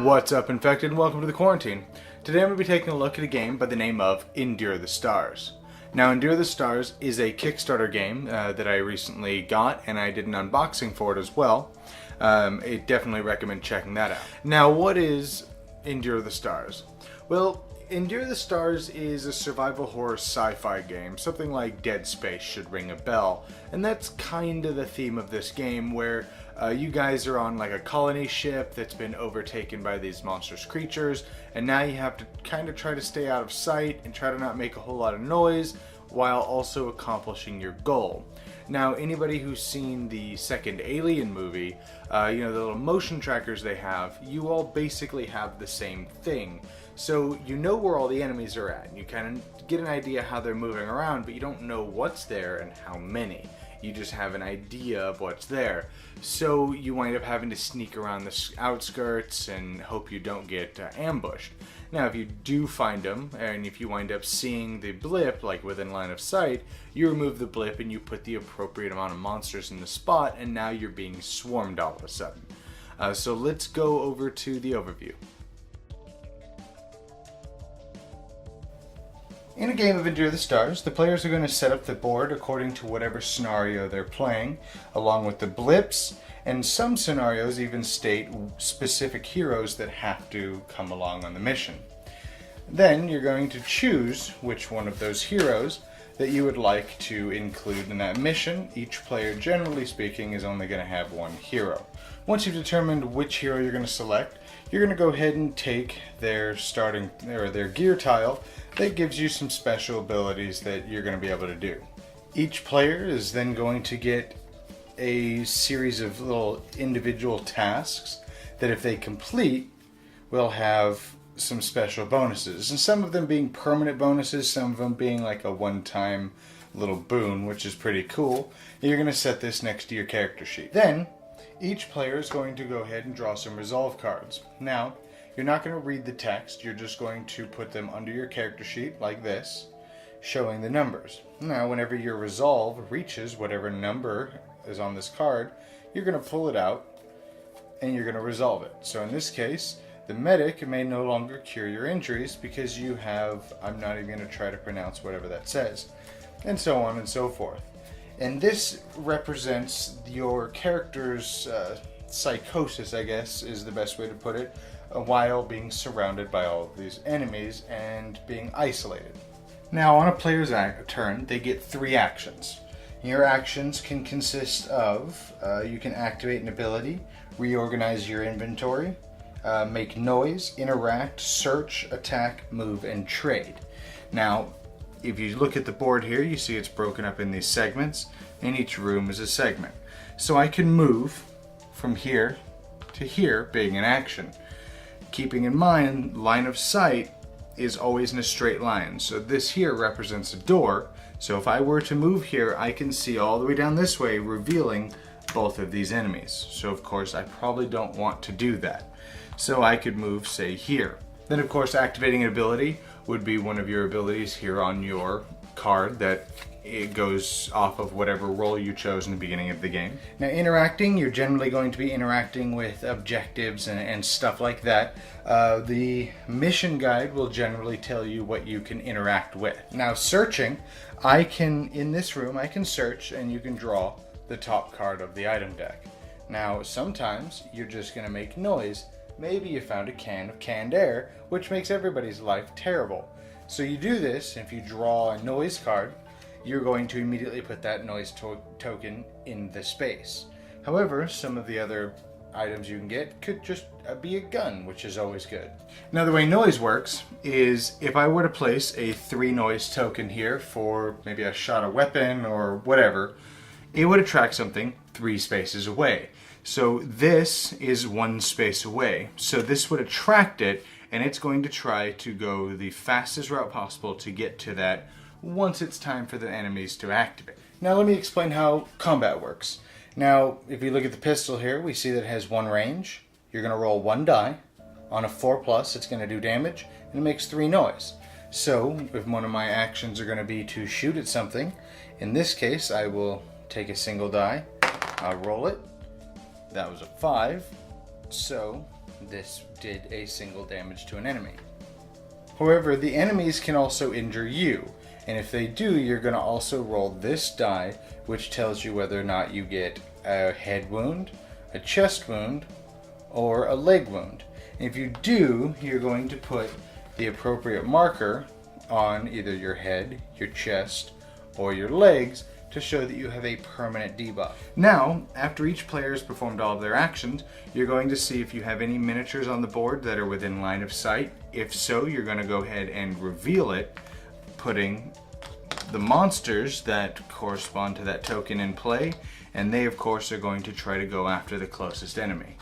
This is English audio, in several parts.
What's up, Infected, and welcome to the Quarantine. Today I'm going to be taking a look at a game by the name of Endure the Stars. Now, Endure the Stars is a Kickstarter game that I recently got, and I did an unboxing for it as well. I definitely recommend checking that out. Now, what is Endure the Stars? Well, Endure the Stars is a survival horror sci-fi game. Something like Dead Space should ring a bell. And that's kind of the theme of this game, where you guys are on like a colony ship that's been overtaken by these monstrous creatures, and now you have to kind of try to stay out of sight and try to not make a whole lot of noise while also accomplishing your goal. Now, anybody who's seen the second Alien movie, the little motion trackers they have, you all basically have the same thing. So you know where all the enemies are at, and you kind of get an idea how they're moving around, but you don't know what's there and how many. You just have an idea of what's there. So you wind up having to sneak around the outskirts and hope you don't get ambushed. Now, if you do find them, and if you wind up seeing the blip, like within line of sight, you remove the blip and you put the appropriate amount of monsters in the spot, and now you're being swarmed all of a sudden. So let's go over to the overview. In a game of Endure the Stars, the players are going to set up the board according to whatever scenario they're playing, along with the blips, and some scenarios even state specific heroes that have to come along on the mission. Then you're going to choose which one of those heroes that you would like to include in that mission. Each player, generally speaking, is only going to have one hero. Once you've determined which hero you're going to select, you're going to go ahead and take their their gear tile that gives you some special abilities that you're going to be able to do. Each player is then going to get a series of little individual tasks that if they complete will have some special bonuses, and some of them being permanent bonuses, some of them being like a one-time little boon, which is pretty cool. And you're going to set this next to your character sheet. Then each player is going to go ahead and draw some resolve cards. Now, you're not going to read the text, you're just going to put them under your character sheet like this, showing the numbers. Now, whenever your resolve reaches whatever number is on this card, you're going to pull it out and you're going to resolve it. So in this case, the medic may no longer cure your injuries because you have, I'm not even going to try to pronounce whatever that says, and so on and so forth. And this represents your character's psychosis, I guess, is the best way to put it, while being surrounded by all of these enemies and being isolated. Now, on a player's turn, they get 3 actions. Your actions can consist of, you can activate an ability, reorganize your inventory, make noise, interact, search, attack, move, and trade. Now, if you look at the board here, you see it's broken up in these segments, and each room is a segment. So I can move from here to here, being an action. Keeping in mind, line of sight is always in a straight line. So this here represents a door. So if I were to move here, I can see all the way down this way, revealing both of these enemies. So of course, I probably don't want to do that. So I could move, say, here. Then of course, activating an ability would be one of your abilities here on your card that it goes off of whatever role you chose in the beginning of the game. Now, interacting, you're generally going to be interacting with objectives and stuff like that. The mission guide will generally tell you what you can interact with. Now, searching, in this room, I can search and you can draw the top card of the item deck. Now, sometimes you're just going to make noise. Maybe you found a can of canned air, which makes everybody's life terrible. So you do this, if you draw a noise card, you're going to immediately put that noise token in the space. However, some of the other items you can get could just be a gun, which is always good. Now, the way noise works is if I were to place a 3 noise token here for maybe a shot a weapon or whatever, it would attract something 3 spaces away. So this is 1 space away. So this would attract it, and it's going to try to go the fastest route possible to get to that once it's time for the enemies to activate. Now let me explain how combat works. Now, if you look at the pistol here, we see that it has 1 range. You're going to roll 1 die. On a 4+, it's going to do damage, and it makes 3 noise. So, if one of my actions are going to be to shoot at something, in this case, I will take a single die, I'll roll it. That was a 5. So, this did a single damage to an enemy. However, the enemies can also injure you, and if they do, you're going to also roll this die, which tells you whether or not you get a head wound, a chest wound, or a leg wound. And if you do, you're going to put the appropriate marker on either your head, your chest, or your legs to show that you have a permanent debuff. Now, after each player has performed all of their actions, you're going to see if you have any miniatures on the board that are within line of sight. If so, you're going to go ahead and reveal it, putting the monsters that correspond to that token in play, and they of course are going to try to go after the closest enemy.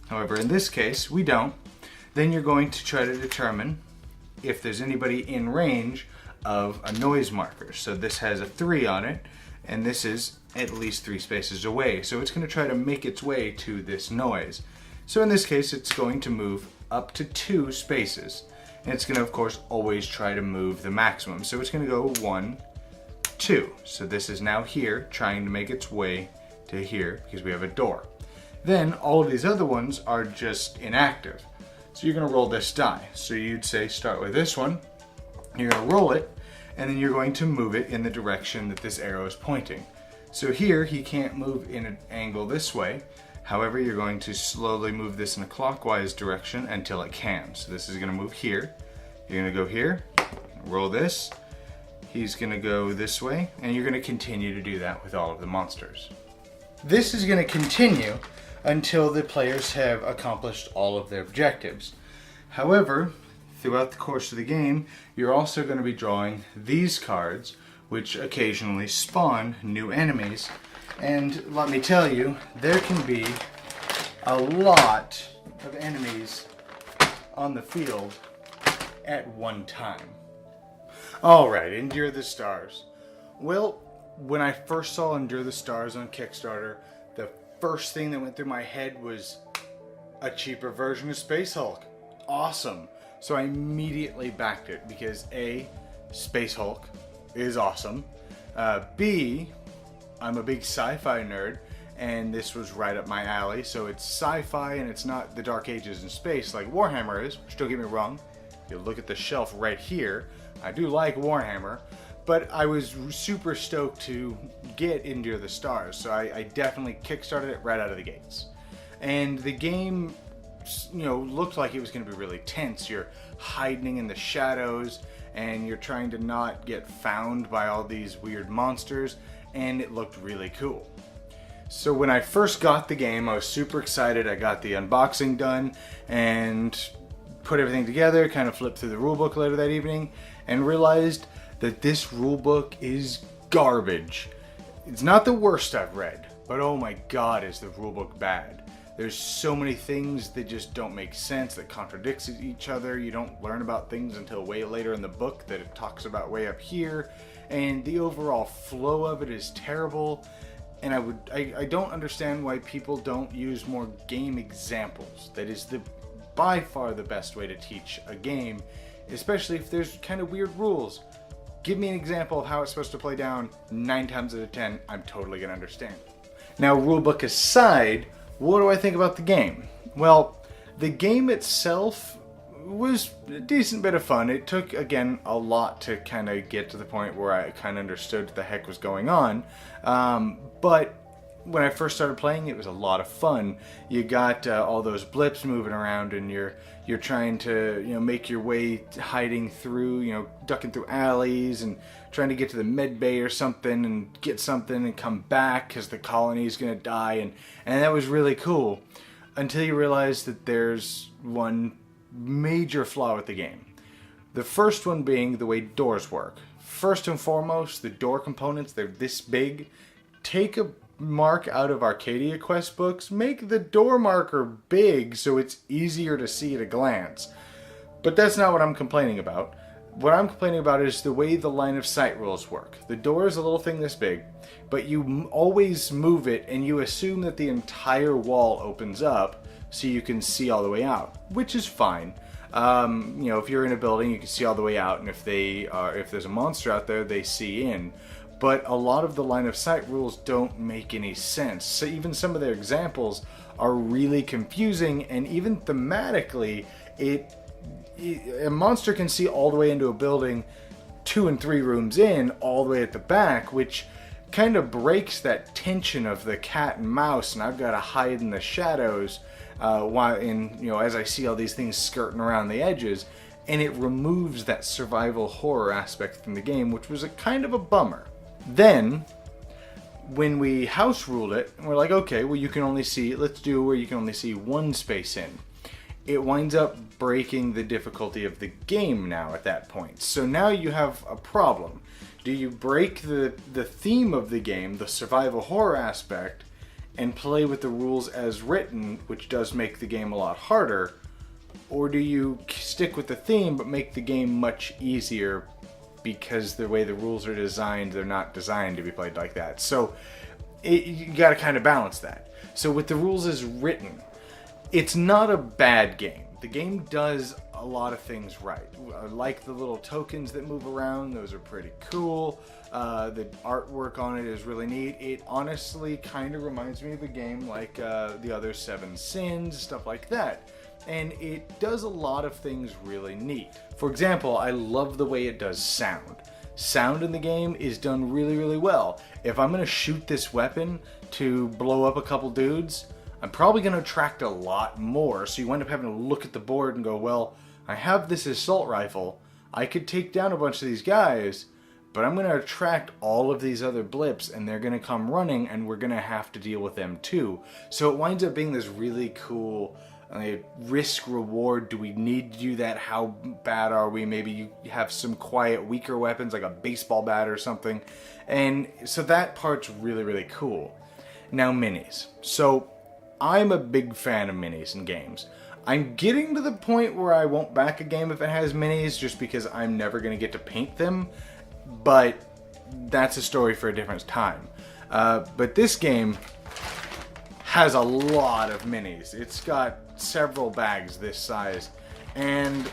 However, in this case, we don't. Then you're going to try to determine if there's anybody in range of a noise marker. So this has a 3 on it, and this is at least 3 spaces away. So it's going to try to make its way to this noise. So in this case, it's going to move up to 2 spaces. And it's going to, of course, always try to move the maximum. So it's going to go 1, 2. So this is now here, trying to make its way to here, because we have a door. Then all of these other ones are just inactive. So you're going to roll this die. So you'd say start with this one. You're going to roll it, and then you're going to move it in the direction that this arrow is pointing. So here, he can't move in an angle this way. However, you're going to slowly move this in a clockwise direction until it can. So this is going to move here. You're going to go here, roll this. He's going to go this way, and you're going to continue to do that with all of the monsters. This is going to continue until the players have accomplished all of their objectives. However, throughout the course of the game, you're also going to be drawing these cards, which occasionally spawn new enemies. And let me tell you, there can be a lot of enemies on the field at one time. Alright, Endure the Stars. Well, when I first saw Endure the Stars on Kickstarter, the first thing that went through my head was a cheaper version of Space Hulk. Awesome. So I immediately backed it because A, Space Hulk is awesome. B, I'm a big sci-fi nerd, and this was right up my alley. So it's sci-fi and it's not the Dark Ages in space like Warhammer is, which don't get me wrong. If you look at the shelf right here, I do like Warhammer, but I was super stoked to get Endure the Stars. So I definitely kickstarted it right out of the gates. And the game, you know, looked like it was going to be really tense. You're hiding in the shadows and you're trying to not get found by all these weird monsters, and it looked really cool. So when I first got the game, I was super excited. I got the unboxing done and put everything together, kind of flipped through the rulebook later that evening and realized that this rulebook is garbage. It's not the worst I've read, but oh my god, is the rulebook bad. There's so many things that just don't make sense, that contradicts each other. You don't learn about things until way later in the book that it talks about way up here. And the overall flow of it is terrible. And I don't understand why people don't use more game examples. That is by far the best way to teach a game, especially if there's kind of weird rules. Give me an example of how it's supposed to play down. 9 times out of 10, I'm totally gonna understand. Now, rulebook aside, what do I think about the game? Well, the game itself was a decent bit of fun. It took, again, a lot to kind of get to the point where I kind of understood what the heck was going on. But when I first started playing, it was a lot of fun. You got all those blips moving around, and you're trying to, you know, make your way hiding through, you know, ducking through alleys and trying to get to the med bay or something and get something and come back because the colony is going to die, and that was really cool until you realize that there's one major flaw with the game. The first one being the way doors work. First and foremost, the door components, they're this big. Take a mark out of Arcadia Quest books, make the door marker big so it's easier to see at a glance. But that's not what I'm complaining about. What I'm complaining about is the way the line of sight rules work. The door is a little thing this big, but you always move it and you assume that the entire wall opens up so you can see all the way out, which is fine. You know, if you're in a building, you can see all the way out, and if there's a monster out there, they see in. but a lot of the line of sight rules don't make any sense. So even some of their examples are really confusing, and even thematically, a monster can see all the way into a building 2 and 3 rooms in, all the way at the back, which kind of breaks that tension of the cat and mouse, and I've got to hide in the shadows as I see all these things skirting around the edges, and it removes that survival horror aspect from the game, which was a kind of a bummer. Then, when we house ruled it, we're like, okay, well, let's do where you can only see one space in. It winds up breaking the difficulty of the game now at that point. So now you have a problem. Do you break the theme of the game, the survival horror aspect, and play with the rules as written, which does make the game a lot harder? Or do you stick with the theme but make the game much easier because the way the rules are designed, they're not designed to be played like that? So you got to kind of balance that. So with the rules as written, it's not a bad game. The game does a lot of things right. I like the little tokens that move around. Those are pretty cool. The artwork on it is really neat. It honestly kind of reminds me of a game like the other 7 Sins, stuff like that. And it does a lot of things really neat. For example, I love the way it does sound. Sound in the game is done really, really well. If I'm going to shoot this weapon to blow up a couple dudes, I'm probably going to attract a lot more, so you end up having to look at the board and go, well, I have this assault rifle, I could take down a bunch of these guys, but I'm going to attract all of these other blips, and they're going to come running, and we're going to have to deal with them too. So it winds up being this really cool risk-reward. Do we need to do that? How bad are we? Maybe you have some quiet, weaker weapons, like a baseball bat or something. And so that part's really, really cool. Now, minis. So I'm a big fan of minis in games. I'm getting to the point where I won't back a game if it has minis, just because I'm never going to get to paint them, but that's a story for a different time. But this game has a lot of minis. It's got several bags this size, and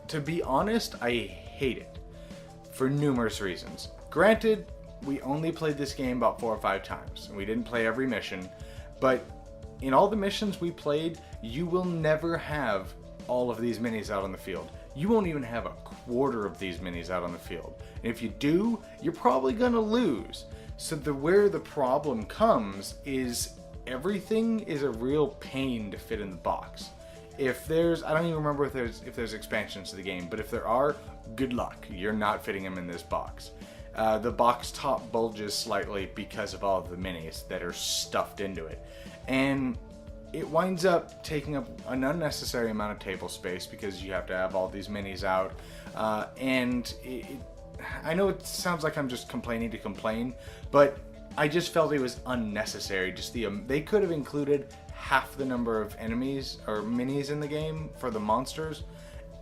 to be honest, I hate it for numerous reasons. Granted, we only played this game about 4 or 5 times, and we didn't play every mission, but in all the missions we played, you will never have all of these minis out on the field. You won't even have a quarter of these minis out on the field. And if you do, you're probably gonna lose. So where the problem comes is everything is a real pain to fit in the box. I don't even remember if there's expansions to the game, but if there are, good luck. You're not fitting them in this box. The box top bulges slightly because of all of the minis that are stuffed into it. And it winds up taking up an unnecessary amount of table space because you have to have all these minis out. I know it sounds like I'm just complaining to complain, but I just felt it was unnecessary. They could have included half the number of enemies or minis in the game for the monsters,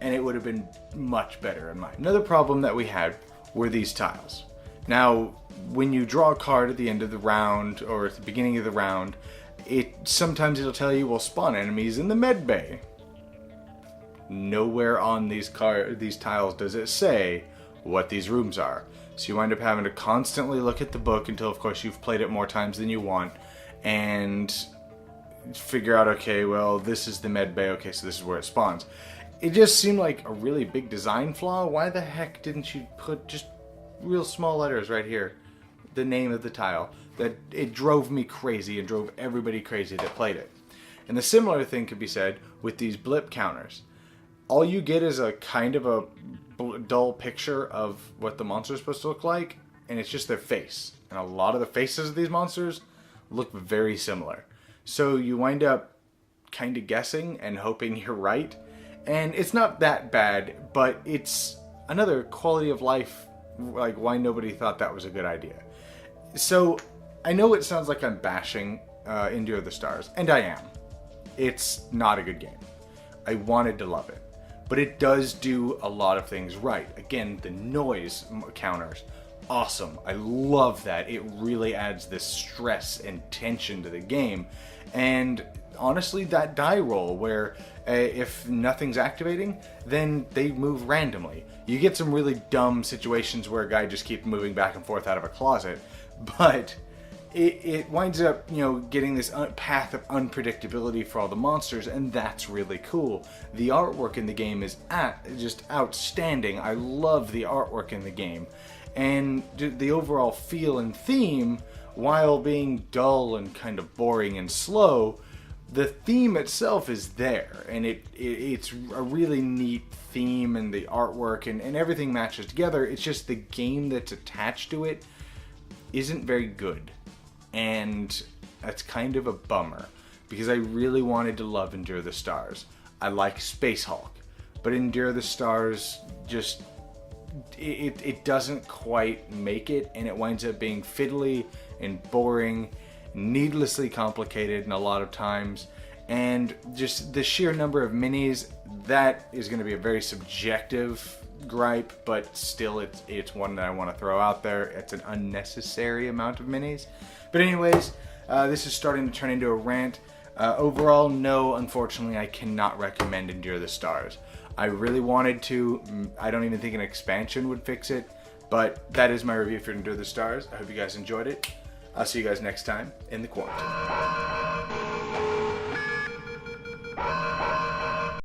and it would have been much better in mind. Another problem that we had were these tiles. Now, when you draw a card at the end of the round or at the beginning of the round, sometimes it'll tell you, well, spawn enemies in the med bay. Nowhere on these tiles does it say what these rooms are. So you wind up having to constantly look at the book until, of course, you've played it more times than you want, and figure out, okay, well, this is the med bay, okay, so this is where it spawns. It just seemed like a really big design flaw. Why the heck didn't you put just real small letters right here, the name of the tile? That it drove me crazy and drove everybody crazy that played it. And the similar thing could be said with these blip counters. All you get is a kind of a dull picture of what the monster is supposed to look like, and it's just their face. And a lot of the faces of these monsters look very similar. So you wind up kind of guessing and hoping you're right. And it's not that bad, but it's another quality of life, like why nobody thought that was a good idea. So I know it sounds like I'm bashing Endure the Stars, and I am. It's not a good game. I wanted to love it. But it does do a lot of things right. Again, the noise counters awesome. I love that. It really adds this stress and tension to the game. And honestly, that die roll where if nothing's activating, then they move randomly. You get some really dumb situations where a guy just keeps moving back and forth out of a closet, but it winds up, you know, getting this path of unpredictability for all the monsters, and that's really cool. The artwork in the game is just outstanding. I love the artwork in the game. And the overall feel and theme, while being dull and kind of boring and slow, the theme itself is there, and it's a really neat theme, and the artwork and everything matches together. It's just the game that's attached to it isn't very good, and that's kind of a bummer, because I really wanted to love Endure the Stars. I like Space Hulk, but Endure the Stars just it doesn't quite make it, and it winds up being fiddly and boring, needlessly complicated in a lot of times, and just the sheer number of minis, that is going to be a very subjective gripe, but still it's one that I want to throw out there. It's an unnecessary amount of minis. But anyways, this is starting to turn into a rant. Overall, no, unfortunately, I cannot recommend Endure the Stars. I really wanted to. I don't even think an expansion would fix it, but that is my review for Endure the Stars. I hope you guys enjoyed it. I'll see you guys next time in the Quarantine.